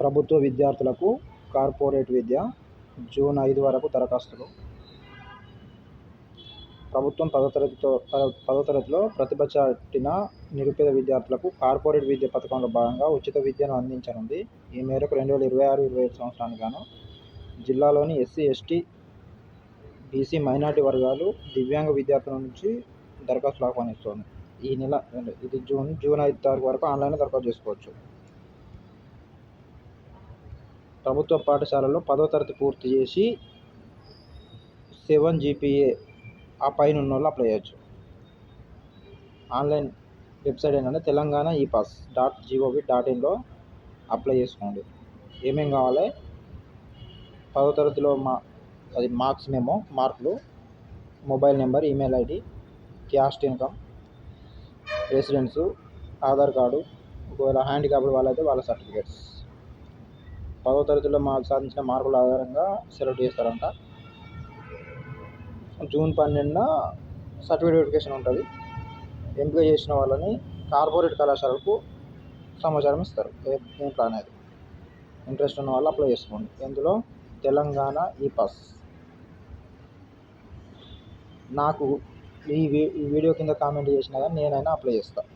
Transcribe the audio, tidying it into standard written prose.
ప్రభుత్వ విద్యార్థులకు కార్పొరేట్ విద్య జూన్ 5 వరకు దరఖాస్తులు. ప్రభుత్వం 10వ తరగతిలో ప్రతిభ చాటిన నిరుపేద విద్యార్థులకు కార్పొరేట్ విద్య పథకంలో భాగంగా ఉచిత విద్యను అందించనుంది. ఈ మేరకు 2026-27 సంవత్సరానికి గాను జిల్లాలోని ఎస్సీ, ఎస్టీ, బీసీ, మైనారిటీ వర్గాలు, దివ్యాంగ విద్యార్థుల నుంచి దరఖాస్తులు ఆహ్వానిస్తోంది. ఈ నెల ఇది జూన్ 5 తారీఖు వరకు ఆన్లైన్లో దరఖాస్తు చేసుకోవచ్చు. ప్రభుత్వ పాఠశాలలో 10వ తరగతి పూర్తి చేసి 7 GPA ఆ పైన ఉన్నోళ్ళు అప్లై చేయొచ్చు. ఆన్లైన్ వెబ్సైట్ ఏంటంటే తెలంగాణ epass.gov.in అప్లై చేసుకోండి. ఏమేం కావాలి? 10వ తరగతిలో అది మార్క్స్ మెమో, మార్కులు, mobile number, email ID, caste income, residence, Aadhaar card, ఒకవేళ హ్యాండిక్యాప్డ్ వాళ్ళైతే వాళ్ళ సర్టిఫికేట్స్. 10వ తరగతిలో సాధించిన మార్కుల ఆధారంగా సెలెక్ట్ చేస్తారంట. జూన్ 12న సర్టిఫికేట్ వెరిఫికేషన్ ఉంటుంది. ఎంపిక చేసిన వాళ్ళని కార్పొరేట్ కళాశాలకు సమాచారం ఇస్తారు. దీంట్లో అనేది ఇంట్రెస్ట్ ఉన్న వాళ్ళు అప్లై చేసుకోండి. ఇందులో తెలంగాణ ఈపాస్. నాకు ఈ వీడియో కింద కామెంట్ చేసినా కానీ నేనైనా అప్లై చేస్తాను.